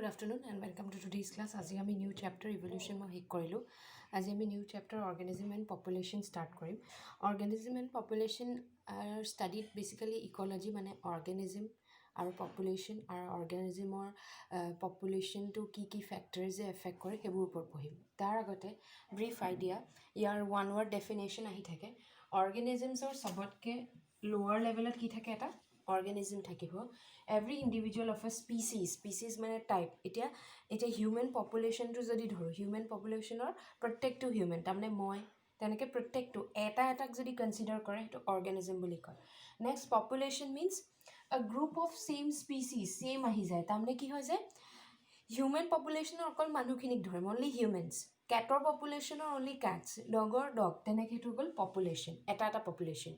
afternoon and welcome to today's class. As we new chapter evolution ma hik korilu. As we new chapter organism and population start korim. Organism and population are studied basically ecology mane organism our population our organism or population to ki factors affect kore hebur upor pohim. Tar agote brief idea yar one word definition ahi thake. Organisms or sabotke lower level at ki thake eta organism থাকিব every individual of a species মানে type এতিয়া human পপুলেশনটো যদি ধৰো human পপুলেশনৰ প্ৰত্যেকটো human তাৰমানে মই তেনেকে প্ৰত্যেকটো এটাক যদি কনসিডাৰ কৰে সেইটো অৰ্গানিজম বুলি কয় next population means a group of same species same আহি যায় তাৰমানে কি হয় যে হিউম্যান পপুলেশনৰ অকল মানুহখিনিক ধৰে only humans ক্যাটৰ পপুলেশনৰ only cats ডগৰ ডগ তেনেকে সেইটো গল পপুলেশন এটা পপুলেশন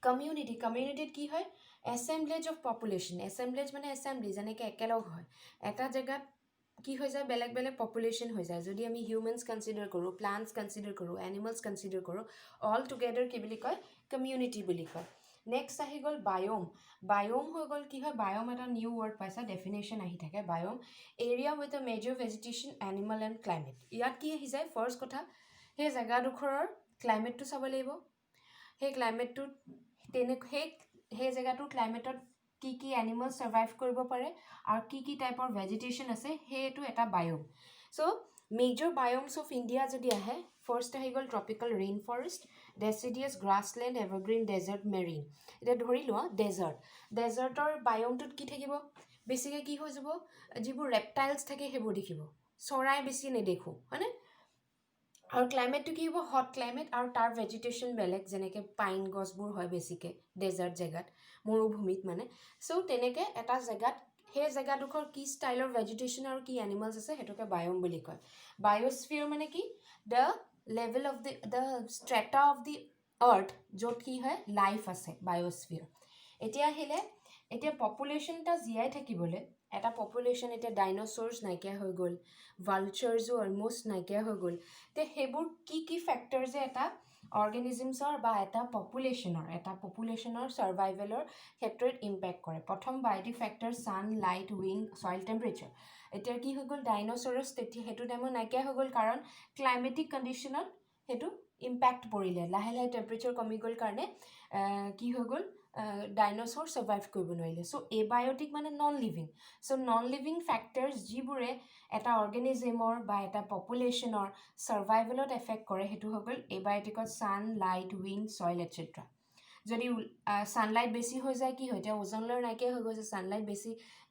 community কি হয় assemblage of population assemblage মানে assembly যেনেকে একেলগ হয় এটা জায়গাত কি হৈ যায় বেলেগ বেলেগ পপুলেশন হৈ যায় যদি আমি হিউম্যানস কনসিডাৰ কৰো প্লান্টস কনসিডাৰ কৰো এনিমেলস কনসিডাৰ কৰো অল টুগেদাৰ কি বুলি কয় কমিউনিটি বুলি কয় নেক্সট আহি গল বায়োম হৈ গল কি হয় বায়োম এটা নিউ ওয়ার্ড পাইছা ডেফিনেশন আহি থাকে biome area with a major vegetation animal and climate ইয়াত কি আহি যায় ফাৰ্স্ট কথা হে জায়গা দুখৰৰ ক্লাইমেটটো চাব লাগিব হে ক্লাইমেটটো সেই জায়গাটোৰ ক্লাইমেটত কি এনিমেল সাৰ্ভাইভ কৰিব পাৰে আৰু কি টাইপৰ ভেজিটেশন আছে হেটো এটা biome so major biomes of India যদি আহে ফাৰ্স্ট আহি গল tropical rain forest deciduous grassland evergreen desert marine এটা ধৰি লোৱা ডেজাৰ্টৰ বায়োমটোত কি থাকিব বেছিকৈ কি হৈ যাব যিবোৰ ৰেপটাইলছ থাকে সেইবোৰ দেখিব চৰাই বেছি নেদেখো হয়নে আৰু ক্লাইমেটটো কি হ'ব হট ক্লাইমেট আৰু তাৰ ভেজিটেশন বেলেগ যেনেকে পাইন গছবোৰ হয় বেছিকে ডেজাৰ্ট জায়গাত মৰুভূমিত মানে সো তেনেকে এটা জায়গাত হে জায়গাডোখৰ কি ষ্টাইলৰ ভেজিটেশন আৰু কি এনিমেলস আছে হেতুকে বায়োম বুলি কয় বায়োস্ফিয়াৰ মানে কি the level of the strata of the earth য'ত কি হয় লাইফ আছে বায়োস্ফিয়াৰ এতিয়া পপুলেশনটা জিয়াই থাকিবলৈ এটা পপুলেশন এটা ডাইনোসৰছ নাইকিয়া হৈ গল ভালচাৰজো অলমোস্ট নাইকিয়া হৈ গল তে হেবোৰ কি ফ্যাক্টৰস এটা অৰ্গানিজমছৰ বা এটা পপুলেশনৰ সাৰ্ভাইভেলৰ ক্ষেত্ৰত ইম্প্যাক্ট কৰে প্ৰথম বায়োটিক ফ্যাক্টৰ সান লাইট উইণ্ড সয়েল টেম্পাৰেচাৰ এতিয়া কি হৈ গল ডাইনোসৰছ তেতিয়া হেতু টাইমত নাইকিয়া হৈ গল কাৰণ ক্লাইমেটিক কন্ডিশনত হেতু ইম্প্যাক্ট পৰিলে লাহে লাহে টেম্পাৰেচাৰ কমি গল কাৰণে কি হৈ গল ডাইনোসৰ সাৰ্ভাইভ কৰিব নোৱাৰিলে সো এবায়োটিক মানে non living so non living factors যিবোৰে এটা অৰ্গানিজমৰ বা এটা পপুলেশনৰ সাৰ্ভাইভেলত এফেক্ট কৰে হেতু হৈ গল এবায়োটিকত সান লাইট উইণ্ড সয়েল এটসেট্ৰা যদি সানলাইট বেছি হৈ যায় কি হয় এতিয়া ওজন লেয়াৰ নাইকিয়া হৈ গৈছে সানলাইট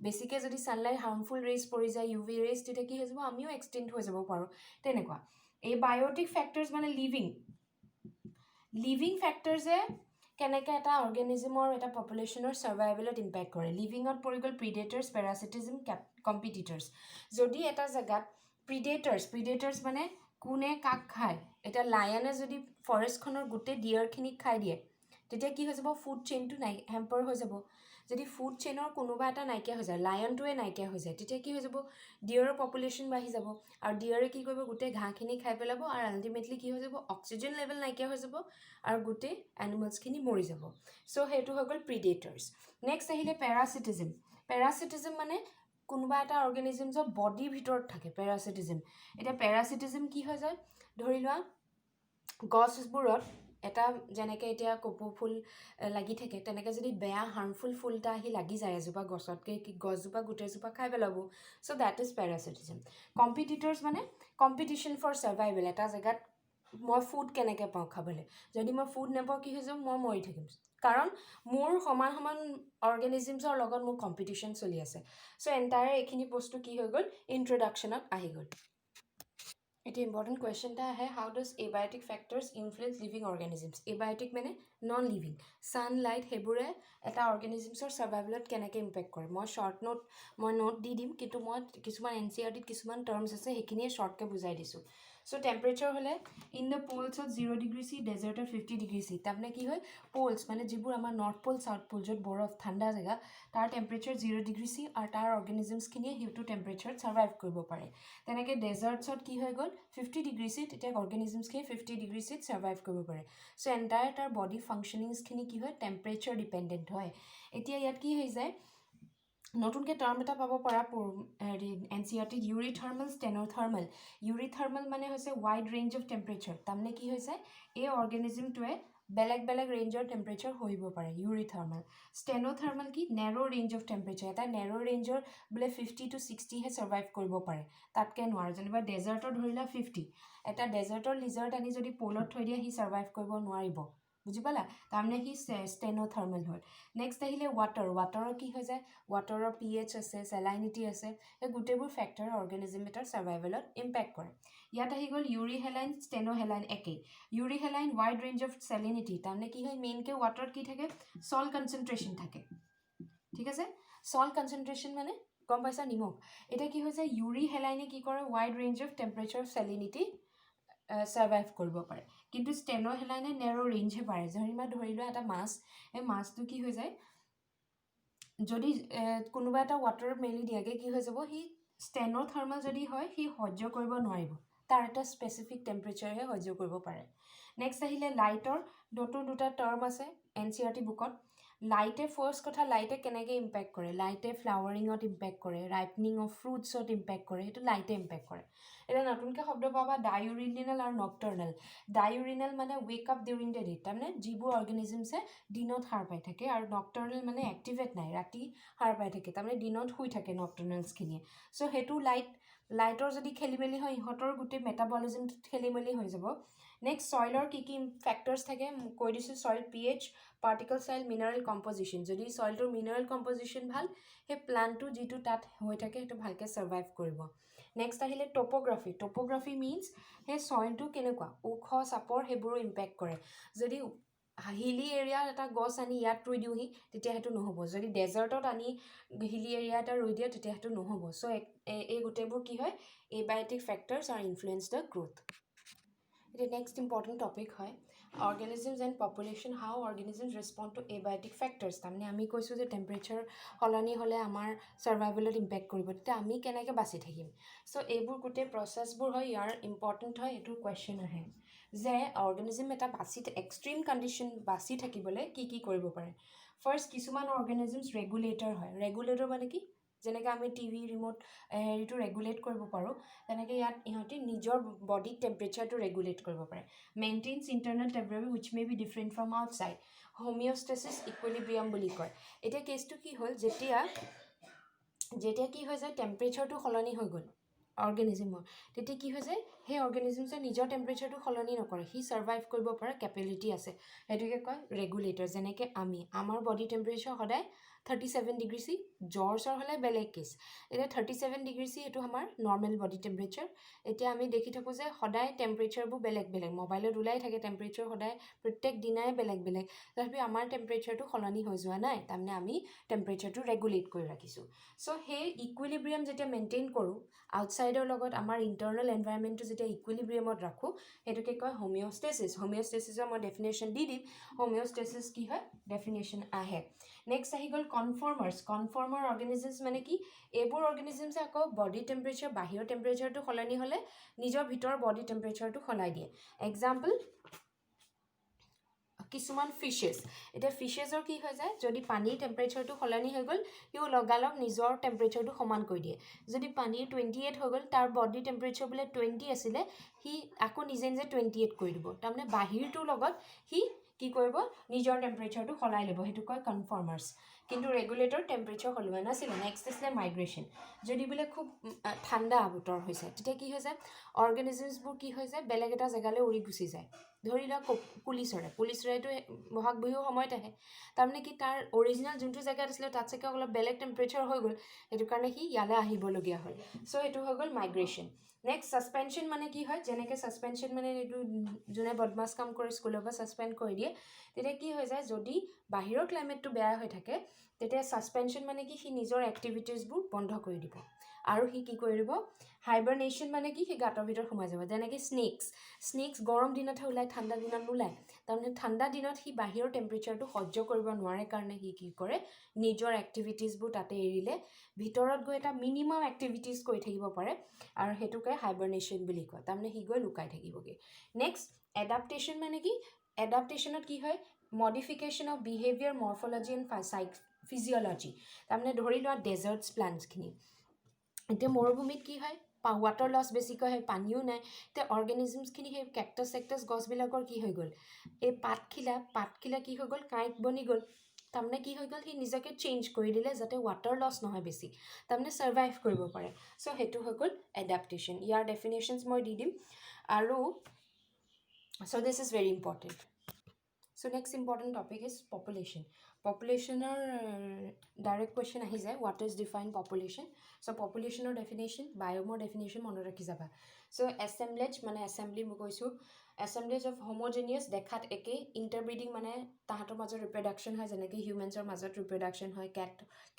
বেছিকে যদি সানলাইট হাৰ্মফুল ৰেজ পৰি যায় ইউভি ৰেজ তেতিয়া কি হৈ যাব আমিও এক্সটেন্ট হৈ যাব পাৰো তেনেকুৱা এই বায়োটিক ফ্যাক্টৰস মানে লিভিং ফ্যাক্টৰসে কেনেকে এটা অৰ্গানিজমৰ এটা পপুলেশনৰ সাৰ্ভাইভেলত ইম্প্যাক্ট কৰে লিভিংত পৰি গল প্ৰিডেটৰ্স প্যাৰাসিটিজম কম্পিটিটৰ্স যদি এটা জায়গাত প্ৰিডেটৰ্স মানে কোনে কাক খায় এটা লায়নে যদি ফৰেষ্টখনৰ গোটে ডিয়াৰখিনিক খাই দিয়ে তেতিয়া কি হৈ যাব ফুড চেইনটো নাই হেম্পাৰ হৈ যাব যদি ফুড চেইনৰ কোনোবা এটা নাইকিয়া হৈ যায় লায়নটোৱে নাইকিয়া হৈ যায় তেতিয়া কি হৈ যাব ডিয়াৰৰ পপুলেশন বাঢ়ি যাব আৰু ডিয়াৰে কি কৰিব গোটে ঘাঁহখিনি খাই পেলাব আৰু আলটিমেটলি কি হৈ যাব অক্সিজেন লেভেল নাইকিয়া হৈ যাব আৰু গোটে এনিমেলছখিনি মৰি যাব সো হেতু হৈ গল প্ৰিডেটৰ্স নেক্সট আহিলে প্যাৰাসিটিজম মানে কোনোবা এটা অৰ্গানিজমছৰ বডিৰ ভিতৰত থাকে প্যাৰাসিটিজম এটা প্যাৰাসিটিজম কি হৈ যায় ধৰি লোৱা গছবোৰত এটা যেনেকে এতিয়া কপৌ ফুল লাগি থাকে তেনেকে যদি বেয়া হাৰ্মফুল ফুলটা আহি লাগি যায় এজোপা গছতকে কি গছজোপা গোটেজোপা খাই পেলাব সো দ্যাট ইজ প্যাৰাসিটিজম কম্পিটিটৰ্স মানে কম্পিটিশন ফৰ সাৰ্ভাইভেল এটা জায়গাত মই ফুড কেনেকে পাওঁ খাবলৈ যদি মই ফুড নেপাওঁ কি হৈ যাব মই মৰি থাকিম কাৰণ মোৰ সমান অৰ্গানিজমছৰ লগত মোৰ কম্পিটিশন চলি আছে সো এন্টায়াৰ এইখিনি বস্তু কি হৈ গল ইন্ট্ৰোডাকশনত আহি গল এটা ইম্পৰ্টেন্ট কোৱেশ্চন এটা আহে হাউ ডাজ এবায়োটিক ফ্যাক্টৰস ইনফ্লুয়েন্স লিভিং অৰ্গানিজমছ এবায়োটিক মানে নন লিভিং সানলাইট হেবোৰে এটা অৰ্গানিজমছৰ সাৰ্ভাইভেলত কেনেকে ইম্প্যাক্ট কৰে মই নোট দি দিম কিন্তু মই কিছুমান এনসিআৰটিত কিছুমান টাৰ্মছ আছে সেইখিনিয়ে শৰ্টকে বুজাই দিছো সো টেম্পাৰেচাৰ হলে in the poles of 0 degree C ডেজাৰ্টত 50 ডিগ্ৰী সি তাৰমানে কি হয় পোলছ মানে যিবোৰ আমাৰ নৰ্থ পোল সাউথ পোল য'ত বৰফ ঠাণ্ডা জায়গা তাৰ টেম্পাৰেচাৰ 0 ডিগ্ৰী সি আৰু তাৰ অৰ্গানিজমছখিনিয়ে হিউটো টেম্পাৰেচাৰত সাৰ্ভাইভ কৰিব পাৰে তেনেকে ডেজাৰ্টছত কি হৈ গল 50 ডিগ্ৰী সি তেতিয়া অৰ্গানিজমছখিনি 50 ডিগ্ৰী সিত সাৰ্ভাইভ কৰিব পাৰে সো এন্টায়াৰ তাৰ বডি ফাংচনিংছখিনি কি হয় টেম্পাৰেচাৰ ডিপেন্ডেন্ট হয় এতিয়া ইয়াত কি হৈ যায় নতুনকৈ টাৰ্ম এটা পাব পৰা হেৰি NCERT ইউৰিথাৰ্মেল ষ্টেন'থাৰ্মেল ইউৰিথাৰ্মেল মানে হৈছে ৱাইড ৰেঞ্জ অফ টেম্পাৰেচাৰ তাৰমানে কি হৈছে এই অৰ্গেনিজমটোৱে বেলেগ বেলেগ ৰেঞ্জৰ টেম্পাৰেচাৰ সহিব পাৰে ইউৰিথাৰ্মেল ষ্টেন'থাৰ্মেল কি নেৰ' ৰেঞ্জ অফ টেম্পাৰেচাৰ এটা নেৰ' ৰেঞ্জৰ বোলে 50 to 60হে ছাৰ্ভাইভ কৰিব পাৰে তাতকৈ নোৱাৰে যেনিবা ডেজাৰ্টৰ ধৰিলা 50 এটা ডেজাৰ্টৰ লিজাৰ্ট আনি যদি প'লত থৈ দিয়ে সি ছাৰ্ভাইভ কৰিব নোৱাৰিব বুজি পালা তাৰমানে সি ষ্টেন'থাৰ্মেল হয় নেক্সট আহিলে ৱাটাৰৰ কি হৈ যায় ৱাটাৰৰ pH আছে চেলাইনিটি আছে এই গোটেইবোৰ ফেক্টৰ অৰ্গেনিজম এটাৰ ছাৰ্ভাইভেলত ইম্পেক্ট কৰে ইয়াত আহি গ'ল ইউৰিহেলাইন ষ্টেন'হেলাইন একেই ইউৰিহেলাইন ৱাইড ৰেঞ্জ অফ চেলিনিটি তাৰমানে কি হয় মেইনকৈ ৱাটাৰত কি থাকে চল্ট কনচেনট্ৰেশ্যন থাকে ঠিক আছে চল্ট কনচেনট্ৰেশ্যন মানে গম পাইছা নিমখ এতিয়া কি হৈছে ইউৰিহেলাইনে কি কৰে wide range of temperature salinity survive কৰিব পাৰে কিন্তু ষ্টেন'হেলাইনে নেৰ' ৰেঞ্জহে পাৰে ধৰি লোৱা এটা মাছ এই মাছটো কি হৈ যায় যদি কোনোবা এটা ৱাটাৰত মেলি দিয়াকৈ কি হৈ যাব সি ষ্টেন'থাৰ্মেল যদি হয় সি সহ্য কৰিব নোৱাৰিব তাৰ এটা স্পেচিফিক টেম্পাৰেচাৰহে সহ্য কৰিব পাৰে নেক্সট আহিলে লাইটৰ নতুন দুটা টাৰ্ম আছে NCERT বুকত লাইটে ফাৰ্ষ্ট কথা লাইটে কেনেকৈ ইম্পেক্ট কৰে লাইটে ফ্লাৱাৰিঙত ইম্পেক্ট কৰে ৰাইপনিং অফ ফ্ৰুটছত ইম্পেক্ট কৰে সেইটো লাইটে ইম্পেক্ট কৰে এতিয়া নতুনকৈ শব্দ পাবা ডাইউৰিনেল আৰু নক্টাৰ্নেল ডাইউৰিনেল মানে wake up during the day তাৰমানে যিবোৰ অৰ্গেনিজমছে দিনত সাৰ পাই থাকে আৰু নক্টাৰ্নেল মানে এক্টিভেট নাই ৰাতি সাৰ পাই থাকে তাৰমানে দিনত শুই থাকে নক্টাৰ্নেলছখিনিয়ে চ' সেইটো লাইটৰ যদি খেলি মেলি হয় ইহঁতৰ গোটেই মেটাবলিজমটোত খেলি মেলি হৈ যাব নেক্সট ছইলৰ কি ফেক্টৰ্ছ থাকে কৈ দিছোঁ soil pH particle soil mineral composition যদি ছইলটোৰ মিনাৰেল কম্পজিশ্যন ভাল সেই প্লাণ্টটো যিটো তাত হৈ থাকে সেইটো ভালকৈ ছাৰ্ভাইভ কৰিব নেক্সট আহিলে টপ'গ্ৰাফি মিনছ সেই ছইলটো কেনেকুৱা ওখ চাপৰ সেইবোৰো ইম্পেক্ট কৰে যদি হিলি এৰিয়াত এটা গছ আনি ইয়াত ৰুই দিওঁহি তেতিয়া সেইটো নহ'ব যদি ডেজাৰ্টত আনি হিলি এৰিয়া এটা ৰুই দিয়ে তেতিয়া সেইটো নহ'ব চ' এই গোটেইবোৰ কি হয় abiotic factors are influence the growth এতিয়া নেক্সট ইম্পৰ্টেণ্ট টপিক হয় organisms and population how organisms respond to abiotic factors তাৰমানে আমি কৈছোঁ যে টেম্পাৰেচাৰ সলনি হ'লে আমাৰ ছাৰ্ভাইভেলত ইম্পেক্ট কৰিব তেতিয়া আমি কেনেকৈ বাচি থাকিম চ' এইবোৰ গোটেই প্ৰচেছবোৰ হয় ইয়াৰ ইম্পৰ্টেণ্ট হয় এইটো কুৱেশ্যন আহে যে অৰ্গেনিজম এটা এক্সট্ৰিম কণ্ডিশ্যন বাচি থাকিবলৈ কি কৰিব পাৰে ফাৰ্ষ্ট কিছুমান অৰ্গেনিজমছ ৰেগুলেটৰ হয় ৰেগুলেটৰ মানে কি যেনেকৈ আমি টিভি ৰিম'ট হেৰিটো ৰেগুলেট কৰিব পাৰোঁ তেনেকৈ ইয়াত ইহঁতি নিজৰ বডি টেম্পাৰেচাৰটো ৰেগুলেট কৰিব পাৰে maintains internal temperature which may be different from outside homeostasis equilibrium বুলি কয় এতিয়া কেছটো কি হ'ল যেতিয়া কি হৈ যায় টেম্পাৰেচাৰটো সলনি হৈ গ'ল অৰ্গেনিজমৰ তেতিয়া কি হৈছে সেই অৰ্গেনিজমছে নিজৰ টেম্পাৰেচাৰটো সলনি নকৰে সি ছাৰ্ভাইভ কৰিব পৰা কেপেবিলিটি আছে সেইটোকে কয় ৰেগুলেটৰ যেনেকৈ আমাৰ বডি টেম্পাৰেচাৰ সদায় 37 ডিগ্ৰী চি জ্বৰ হ'লে বেলেগ কেছ এতিয়া 37 ডিগ্ৰী চি এইটো আমাৰ নৰ্মেল বডি টেম্পাৰেচাৰ এতিয়া আমি দেখি থাকোঁ যে সদায় টেম্পাৰেচাৰবোৰ বেলেগ মোবাইলত ওলাই থাকে টেম্পাৰেচাৰ সদায় প্ৰত্যেক দিনাই বেলেগ তথাপি আমাৰ টেম্পাৰেচাৰটো সলনি হৈ যোৱা নাই তাৰমানে আমি টেম্পাৰেচাৰটো ৰেগুলেট কৰি ৰাখিছোঁ চ' সেই ইকুইলিব্ৰিয়াম যেতিয়া মেইনটেইন কৰোঁ আউটছাইডৰ লগত আমাৰ ইণ্টাৰনেল এনভাইৰনমেণ্টটো যেতিয়া ইকুইলিব্ৰিয়ামত ৰাখোঁ সেইটোকে কয় হোমিঅ'ষ্টেচিছৰ মই ডেফিনেশ্যন দি দিম হোমিঅ'ষ্টেচিছ কি হয় ডেফিনেশ্যন আহে নেক্সট আহি গ'ল কনফৰ্মাৰ অৰ্গেনিজমছ মানে কি এইবোৰ অৰ্গেনিজমছে আকৌ বডি টেম্পাৰেচাৰ বাহিৰৰ টেম্পাৰেচাৰটো সলনি হ'লে নিজৰ ভিতৰৰ বডি টেম্পাৰেচাৰটো সলাই দিয়ে এক্সাম্পল কিছুমান ফিছেছ এতিয়া ফিছেছৰ কি হৈ যায় যদি পানীৰ টেম্পাৰেচাৰটো সলনি হৈ গ'ল সিও লগালগ নিজৰ টেম্পাৰেচাৰটো সমান কৰি দিয়ে যদি পানীৰ 28 হৈ গ'ল তাৰ বডি টেম্পাৰেচাৰ বোলে 20 আছিলে সি আকৌ নিজে 28 কৰি দিব তাৰমানে বাহিৰটোৰ লগত সি কি কৰিব নিজৰ টেম্পাৰেচাৰটো সলাই ল'ব সেইটো কয় কনফৰ্মাৰ্ছ কিন্তু ৰেগুলেটৰ টেম্পাৰেচাৰ সলোৱা নাছিলে নেক্সট আছিলে মাইগ্ৰেশ্যন যদি বোলে খুব ঠাণ্ডা বতৰ হৈছে তেতিয়া কি হৈ যায় অৰ্গেনিজমছবোৰ কি হৈ যায় বেলেগ এটা জেগালৈ উৰি গুচি যায় ধৰি লওক পুলি চৰাইটো বহাগ বিহুৰ সময়ত আহে তাৰমানে কি তাৰ অৰিজিনেল যোনটো জেগাত আছিলে তাত চাগে অলপ বেলেগ টেম্পাৰেচাৰ হৈ গ'ল সেইটো কাৰণে সি ইয়ালৈ আহিবলগীয়া হ'ল চ' সেইটো হৈ গ'ল মাইগ্ৰেশ্যন নেক্সট ছাছপেনশ্যন মানে কি হয় যেনেকৈ ছাছপেনশ্যন মানে এইটো যোনে বদমাছ কাম কৰি স্কুলৰ পৰা ছাছপেণ্ড কৰি দিয়ে তেতিয়া কি হৈ যায় যদি বাহিৰৰ ক্লাইমেটটো বেয়া হৈ থাকে তেতিয়া ছাছপেনশ্যন মানে কি সি নিজৰ এক্টিভিটিজবোৰ বন্ধ কৰি দিব আৰু সি কি কৰি দিব হাইবাৰনেশ্যন মানে কি সি গাঁতৰ ভিতৰত সোমাই যাব যেনেকৈ স্নেক্স গৰম দিনতহে ওলায় ঠাণ্ডা দিনত নোলায় তাৰমানে ঠাণ্ডা দিনত সি বাহিৰৰ টেম্পাৰেচাৰটো সহ্য কৰিব নোৱাৰে কাৰণে সি কি কৰে নিজৰ এক্টিভিটিজবোৰ তাতে এৰিলে ভিতৰত গৈ এটা মিনিমাম এক্টিভিটিজ কৰি থাকিব পাৰে আৰু সেইটোকে হাইবাৰনেশ্যন বুলি কয় তাৰমানে সি গৈ লুকাই থাকিবগৈ নেক্সট এডাপ্টেশ্যন মানে কি এডাপ্টেশ্যনত কি হয় modification of behaviour morphology and physiology তাৰমানে ধৰি লোৱা ডেজাৰ্টছ প্লাণ্টছখিনি এতিয়া মৰুভূমিত কি হয় ৱাটাৰ লছ বেছিকৈ হয় পানীও নাই এতিয়া অৰ্গেনিজমছখিনি সেই কেক্টাছ চেক্টাছ গছবিলাকৰ কি হৈ গ'ল এই পাতখিলা কি হৈ গ'ল কাঁইট বনি গ'ল তাৰমানে কি হৈ গ'ল সি নিজকে চেঞ্জ কৰি দিলে যাতে ৱাটাৰ লছ নহয় বেছি তাৰমানে ছাৰ্ভাইভ কৰিব পাৰে চ' সেইটো হৈ গ'ল এডাপ্টেশ্যন ইয়াৰ ডেফিনেশ্যনছ মই দি দিম আৰু so' this is very important so' next important topic is population পপুলেশ্যনৰ ডাইৰেক্ট কুৱেশ্যন আহি যায় what is define population so' পপুলেশ্যনৰ ডেফিনেশ্যন বায়'মৰ ডেফিনেশ্যন মনত ৰাখি যাবা চ' এছেম্বলেজ মানে এছেম্বলি মই কৈছোঁ এছেম্বলেজ অফ হোম'জেনিয়াছ দেখাত একেই ইণ্টাৰব্ৰিডিং মানে তাহাঁতৰ মাজত ৰিপ্ৰডাকশ্যন হয় যেনেকৈ হিউমেন্সৰ মাজত ৰিপ্ৰডাকশ্যন হয়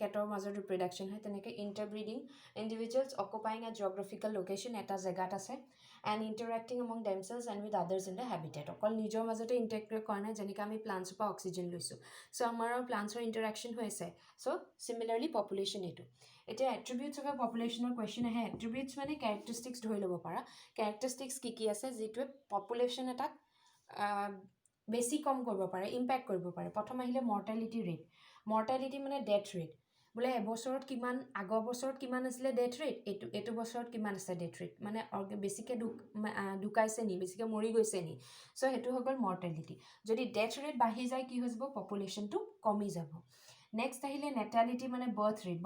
কেটৰ মাজত ৰিপ্ৰডাকশ্যন হয় তেনেকৈ interbreeding individuals occupying a geographical location এটা জেগাত আছে and interacting among themselves and with others in the habitat অকল নিজৰ মাজতে ইণ্টাৰেক্ট কৰা নাই যেনেকৈ আমি প্লাণ্টছৰ পৰা অক্সিজেন লৈছোঁ চ' আমাৰ প্লাণ্টছৰ ইণ্টাৰেকশ্যন হৈ আছে চ' চিমিলাৰলি পপুলেশ্যন এইটো এতিয়া এট্ৰিবিউটছ অফ এ পপুলেশ্যনৰ কুৱেশ্যন আহে এট্ৰিবিউটছ মানে কেৰেক্টাৰিষ্টিক্স ধৰি ল'ব পাৰা কেৰেক্টাৰিষ্টিক্স কি আছে যিটোৱে পপুলেশ্যন এটাক বেছি কম কৰিব পাৰে ইম্পেক্ট কৰিব পাৰে প্ৰথম আহিলে মৰ্টেলিটি ৰেট মৰ্টেলিটি মানে ডেথ ৰেট বোলে এবছৰত কিমান আগৰ বছৰত কিমান আছিলে ডেথ ৰেট এইটো বছৰত কিমান আছে ডেথ ৰেট মানে বেছিকৈ ঢুকাইছে নি বেছিকৈ মৰি গৈছে নি চ' সেইটো হৈ গ'ল মৰ্টেলিটি যদি ডেথ ৰেট বাঢ়ি যায় কি হৈ যাব পপুলেশ্যনটো কমি যাব নেক্সট আহিলে নেটালিটি মানে বাৰ্থ ৰেট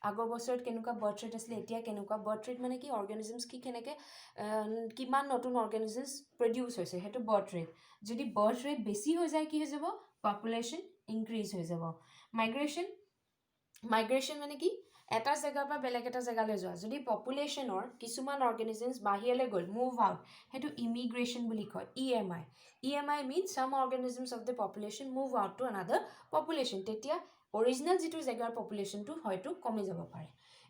আগৰ বছৰত কেনেকুৱা বাৰ্থ ৰেট আছিলে এতিয়া কেনেকুৱা বাৰ্থ ৰেট মানে কি অৰ্গেনিজমছ কি কেনেকৈ কিমান নতুন অৰ্গেনিজমছ প্ৰডিউচ হৈছে সেইটো বাৰ্থ ৰেট যদি বাৰ্থ ৰেট বেছি হৈ যায় কি হৈ যাব পপুলেশ্যন ইনক্ৰিজ হৈ যাব মাইগ্ৰেশ্যন মানে কি এটা জেগাৰ পৰা বেলেগ এটা জেগালৈ যোৱা যদি পপুলেশ্যনৰ কিছুমান অৰ্গেনিজমছ বাহিৰলৈ গ'ল মুভ আউট সেইটো ইমিগ্ৰেশ্যন বুলি কয় EMI means some organisms of the population move out to another population তেতিয়া অৰিজিনেল যিটো জেগাৰ পপুলেশ্যনটো হয়তো কমি যাব পাৰে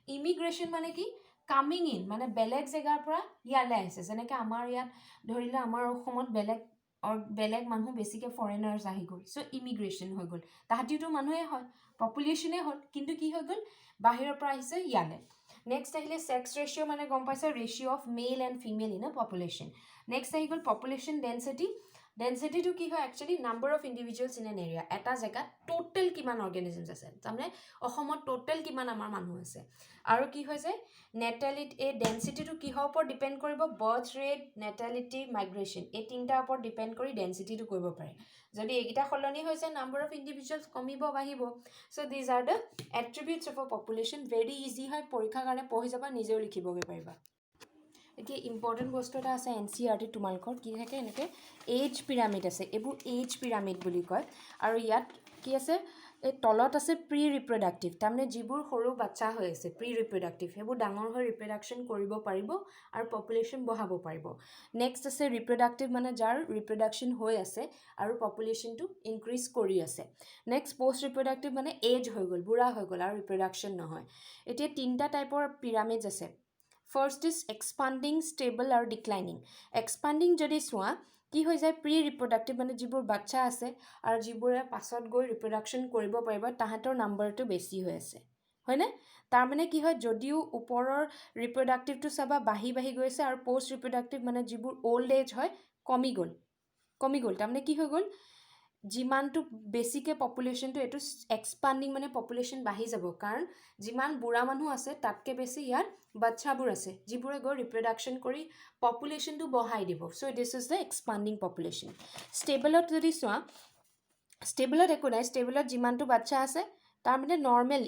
ইমিগ্ৰেশ্যন মানে কি কামিং ইন মানে বেলেগ জেগাৰ পৰা ইয়ালৈ আহিছে যেনেকৈ আমাৰ ইয়াত ধৰিলে আমাৰ অসমত বেলেগ মানুহ বেছিকৈ ফৰেনাৰ্ছ আহি গ'ল চ' ইমিগ্ৰেশ্যন হৈ গ'ল তাহাঁতিওতো মানুহে হয় পপুলেশ্যনেই হ'ল কিন্তু কি হৈ গ'ল বাহিৰৰ পৰা আহিছে ইয়ালৈ নেক্সট আহিলে ছেক্স ৰেচিঅ' মানে গম পাইছে ratio' of male and female in a population next আহি গ'ল পপুলেশ্যন ডেনচিটিটো কি হয় actually number of individuals in an area এটা জেগাত টোটেল কিমান অৰ্গেনিজমছ আছে তাৰমানে অসমত টোটেল কিমান আমাৰ মানুহ আছে আৰু কি হৈ যায় নেটালিটি এই ডেনচিটিটো কিহৰ ওপৰত ডিপেণ্ড কৰিব বাৰ্থ ৰেট নেটালিটি মাইগ্ৰেশ্যন এই তিনিটাৰ ওপৰত ডিপেণ্ড কৰি ডেনচিটিটো কৰিব পাৰে যদি এইকেইটা সলনি হৈ যায় নাম্বাৰ অফ ইণ্ডিভিজুৱেলছ কমিব বাঢ়িব so' these are the attributes of a population very easy হয় পৰীক্ষাৰ কাৰণে পঢ়ি যাবা নিজেও লিখিবগৈ পাৰিবা এতিয়া ইম্পৰ্টেণ্ট বস্তু এটা আছে NCERT তোমালোকৰ কি থাকে এনেকৈ এইজ পিৰামিড আছে এইবোৰ এইজ পিৰামিড বুলি কয় আৰু ইয়াত কি আছে এই তলত আছে প্ৰি ৰিপ্ৰডাক্টিভ তাৰমানে যিবোৰ সৰু বাচ্চা হৈ আছে প্ৰি ৰিপ্ৰডাক্টিভ সেইবোৰ ডাঙৰ হৈ ৰিপ্ৰডাকশ্যন কৰিব পাৰিব আৰু পপুলেশ্যন বঢ়াব পাৰিব নেক্সট আছে ৰিপ্ৰডাক্টিভ মানে যাৰ ৰিপ্ৰডাকশ্যন হৈ আছে আৰু পপুলেশ্যনটো ইনক্ৰিজ কৰি আছে নেক্সট পষ্ট ৰিপ্ৰডাক্টিভ মানে এজ হৈ গ'ল বুঢ়া হৈ গ'ল আৰু ৰিপ্ৰডাকশ্যন নহয় এতিয়া তিনিটা টাইপৰ পিৰামিডছ আছে ফাৰ্ষ্ট ইজ এক্সপাণ্ডিং ষ্টেবল আৰু ডিক্লাইনিং এক্সপাণ্ডিং যদি চোৱা কি হৈ যায় প্ৰি ৰিপ্ৰডাক্টিভ মানে যিবোৰ বাচ্চা আছে আৰু যিবোৰে পাছত গৈ ৰিপ্ৰডাকশ্যন কৰিব পাৰিব তাহাঁতৰ নাম্বাৰটো বেছি হৈ আছে হয়নে তাৰমানে কি হয় যদিও ওপৰৰ ৰিপ্ৰডাক্টিভটো চাবা বাঢ়ি গৈ আছে আৰু পষ্ট ৰিপ্ৰডাক্টিভ মানে যিবোৰ অল্ড এজ হয় কমি গ'ল তাৰমানে কি হৈ গ'ল যিমানটো বেছিকৈ পপুলেশ্যনটো এইটো এক্সপাণ্ডিং মানে পপুলেশ্যন বাঢ়ি যাব কাৰণ যিমান বুঢ়া মানুহ আছে তাতকৈ বেছি ইয়াত বাচ্চাবোৰ আছে যিবোৰে গৈ ৰিপ্ৰডাকশ্যন কৰি পপুলেশ্যনটো বঢ়াই দিব চ' দিছ ইজ দ্য এক্সপাণ্ডিং পপুলেশ্যন ষ্টেবলত যদি চোৱা ষ্টেবলত একো নাই ষ্টেবলত যিমানটো বাচ্চা আছে তাৰমানে নৰ্মেল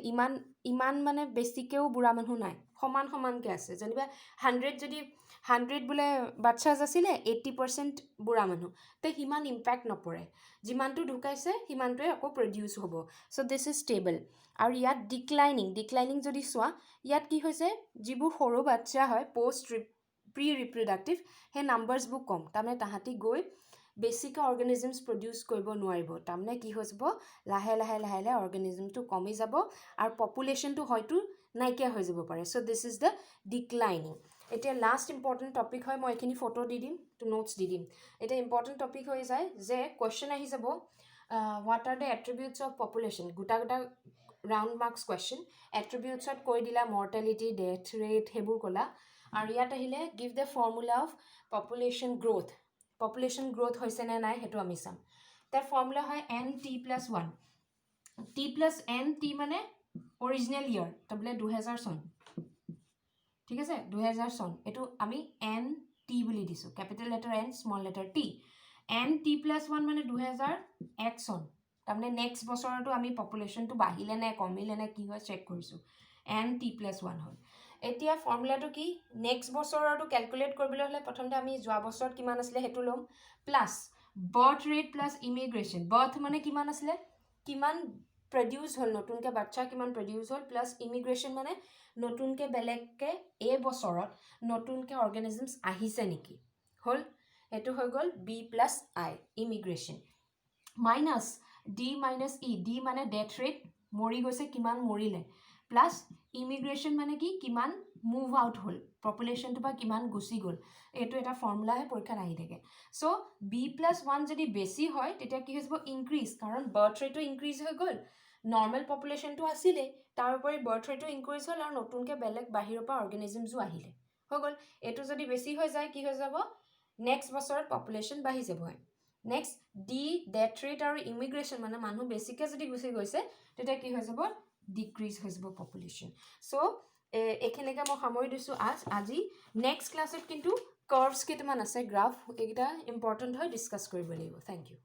ইমান মানে বেছিকৈও বুঢ়া মানুহ নাই সমানকৈ আছে যেনিবা 100 বোলে বাচ্চাজ আছিলে 80% বুঢ়া মানুহ তো সিমান ইম্পেক্ট নপৰে যিমানটো ঢুকাইছে সিমানটোৱে আকৌ প্ৰডিউচ হ'ব চ' দিছ ইজ ষ্টেবল আৰু ইয়াত ডিক্লাইনিং যদি চোৱা ইয়াত কি হৈছে যিবোৰ সৰু বাচ্চা হয় প্ৰি ৰিপ্ৰডাক্টিভ সেই নাম্বাৰ্ছবোৰ কম তাৰমানে তাহাঁতি গৈ বেছিকৈ অৰ্গেনিজমছ প্ৰডিউচ কৰিব নোৱাৰিব তাৰমানে কি হৈ যাব লাহে লাহে অৰ্গেনিজমটো কমি যাব আৰু পপুলেশ্যনটো হয়তো নাইকিয়া হৈ যাব পাৰে চ' দিছ ইজ দ্য ডিক্লাইনিং এতিয়া লাষ্ট ইম্পৰ্টেণ্ট টপিক হয় মই এইখিনি ফটো দি দিম তো নোটছ দি দিম এতিয়া ইম্পৰ্টেণ্ট টপিক হৈ যায় যে কুৱেশ্যন আহি যাব what are the attributes of population গোটা ৰাউণ্ড মাৰ্কছ কুৱেশ্যন এট্ৰিবিউটছত কৈ দিলা মৰ্টেলিটি ডেথ ৰেট সেইবোৰ ক'লা আৰু ইয়াত আহিলে give the formula of population growth হৈছে নে নাই সেইটো আমি চাম তাৰ ফৰ্মুলা হয় NT+1 T plus N T মানে অৰিজিনেল ইয়েৰ তাৰমানে 2000 চন ঠিক আছে 2000 চন এইটো আমি এন টি বুলি দিছোঁ capital letter N small letter T N T plus 1 মানে 2001 চন তাৰমানে নেক্সট বছৰতো আমি পপুলেশ্যনটো বাঢ়িলে নে কমিলে নে কি হয় চেক কৰিছোঁ এন টি প্লাছ 1 হ'ল এতিয়া ফৰ্মুলাটো কি নেক্সট বছৰটো কেলকুলেট কৰিবলৈ হ'লে প্ৰথমতে আমি যোৱা বছৰত কিমান আছিলে সেইটো ল'ম plus birth rate plus immigration birth মানে কিমান আছিলে কিমান প্ৰডিউচ হ'ল নতুনকৈ বাচ্চা কিমান প্ৰডিউচ হ'ল প্লাছ ইমিগ্ৰেশ্যন মানে নতুনকৈ বেলেগকৈ এই বছৰত নতুনকৈ অৰ্গেনিজমছ আহিছে নেকি হ'ল এইটো হৈ গ'ল B plus I immigration minus D minus E D মানে ডেথ ৰেট মৰি গৈছে কিমান মৰিলে প্লাছ ইমিগ্ৰেশ্যন মানে কি কিমান মুভ আউট হ'ল পপুলেশ্যনটো বা কিমান গুচি গ'ল এইটো এটা ফৰ্মুলাহে পৰীক্ষাত আহি থাকে চ' বি প্লাছ 1 যদি বেছি হয় তেতিয়া কি হৈ যাব ইনক্ৰিজ কাৰণ বাৰ্থ ৰেটো ইনক্ৰিজ হৈ গ'ল নৰ্মেল পপুলেশ্যনটো আছিলেই তাৰ উপৰি বাৰ্থ ৰেটো ইনক্ৰিজ হ'ল আৰু নতুনকৈ বেলেগ বাহিৰৰ পৰা অৰ্গেনিজমছো আহিলে হৈ গ'ল এইটো যদি বেছি হৈ যায় কি হৈ যাব নেক্সট বছৰত পপুলেশ্যন বাঢ়ি যাব নেক্সট ডি ডেথ ৰেট আৰু ইমিগ্ৰেশ্যন মানে মানুহ বেছিকৈ যদি গুচি গৈছে তেতিয়া কি হৈ যাব ডিক্ৰিজ হৈ যাব পপুলেশ্যন চ' এইখিনিকে মই সামৰি দিছোঁ আজি নেক্সট ক্লাছত কিন্তু কাৰ্ভছ কেইটামান আছে গ্ৰাফ এইকেইটা ইম্পৰ্টেণ্ট হয় ডিছকাছ কৰিব লাগিব থেংক ইউ